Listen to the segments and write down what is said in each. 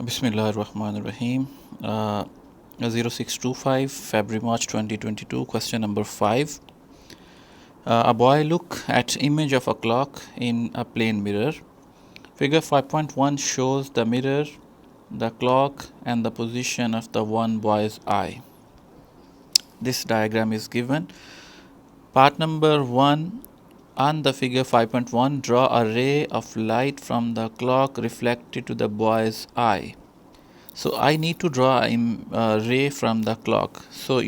Bismillahirrahmanirrahim. 0625 February March 2022. Question number 5. A boy look at image of a clock in a plane mirror. Figure 5.1 shows the mirror, the clock, and the position of the one boy's eye. This diagram is given. Part number 1. On the figure 5.1, draw a ray of light from the clock reflected to the boy's eye. So I need to draw a ray from the clock. So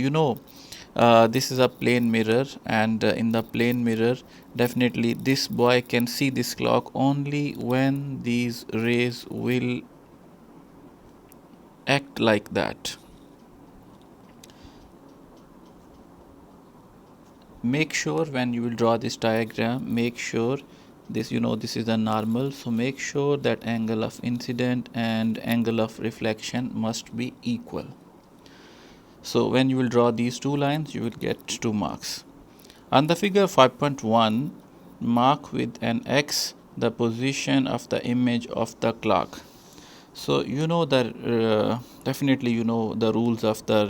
this is a plane mirror, and in the plane mirror definitely this boy can see this clock only when these rays will act like that. Make sure when you will draw this diagram, make sure this is a normal, so make sure that angle of incident and angle of reflection must be equal. So when you will draw these two lines, you will get 2 marks. On the figure 5.1, mark with an X the position of the image of the clock. So definitely you know the rules of the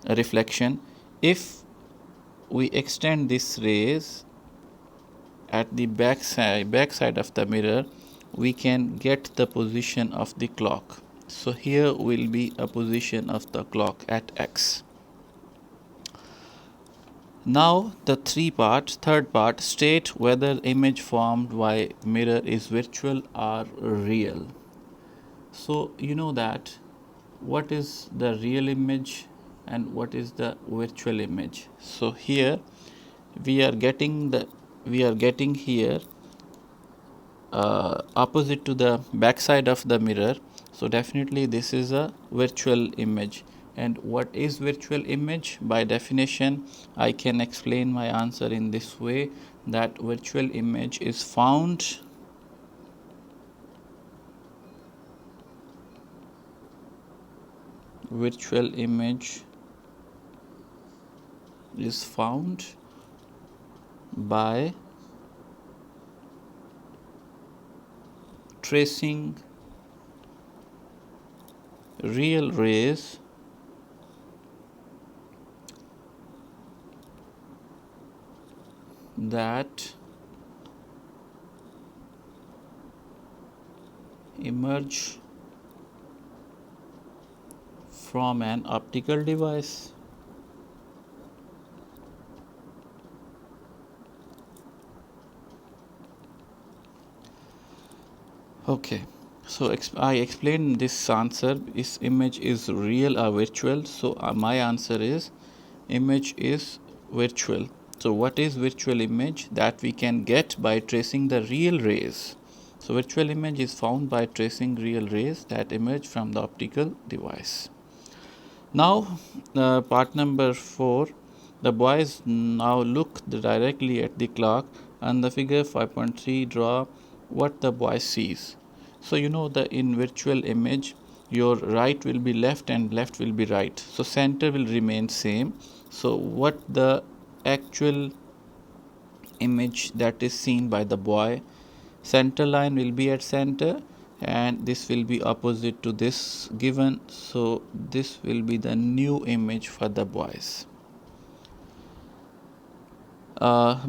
reflection. If we extend this rays at the back side of the mirror, we can get the position of the clock. So here will be a position of the clock at X. Now the third part, state whether image formed by mirror is virtual or real. So you know that what is the real image and what is the virtual image. So here we are getting here opposite to the back side of the mirror. So definitely this is a virtual image. And what is virtual image? By definition, I can explain my answer in this way, that virtual image is found by tracing real rays that emerge from an optical device. Okay, so I explained this answer. This image is real or virtual. So my answer is image is virtual. So what is virtual image? That we can get by tracing the real rays. So virtual image is found by tracing real rays that emerge from the optical device. Now part number 4, the boys now look directly at the clock. And the figure 5.3, draw what the boy sees. So in virtual image, your right will be left and left will be right. So center will remain same. So what the actual image that is seen by the boy, center line will be at center and this will be opposite to this given. So this will be the new image for the boys.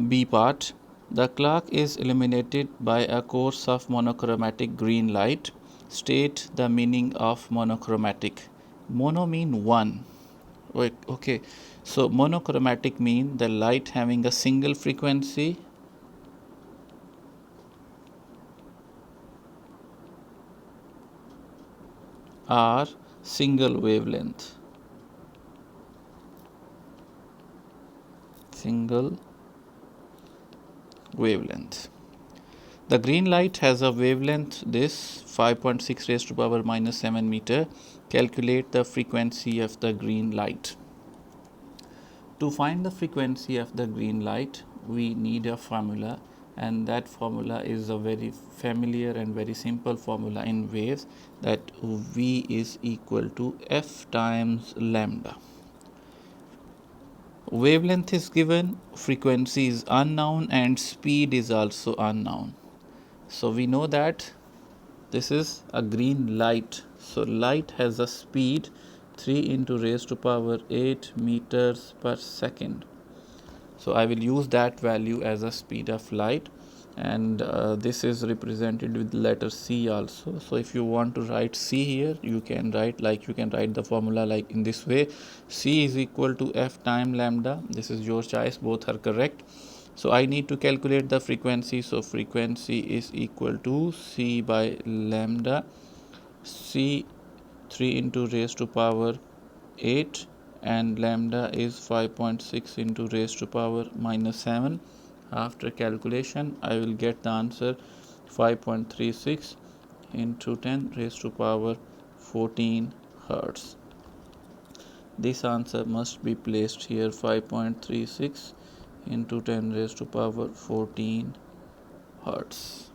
B part, the clock is illuminated by a course of monochromatic green light. State the meaning of monochromatic. Mono mean one. Wait, okay. So monochromatic mean the light having a single frequency or single wavelength. The green light has a wavelength this 5.6 raised to power minus 7 meter. Calculate the frequency of the green light. To find the frequency of the green light, we need a formula, and that formula is a very familiar and very simple formula in waves, that V is equal to F times lambda. Wavelength is given, frequency is unknown, and speed is also unknown. So we know that This is a green light. So light has a speed 3 into raised to power 8 meters per second. So I will use that value as a speed of light, and this is represented with letter C also. So if you want to write C here, you can write the formula like in this way: C is equal to F time lambda. This is your choice, both are correct. So I need to calculate the frequency. So frequency is equal to C by lambda. C 3 into raised to power 8, and lambda is 5.6 into raised to power minus 7. After calculation, I will get the answer 5.36 into 10 raised to power 14 hertz. This answer must be placed here: 5.36 into 10 raised to power 14 hertz.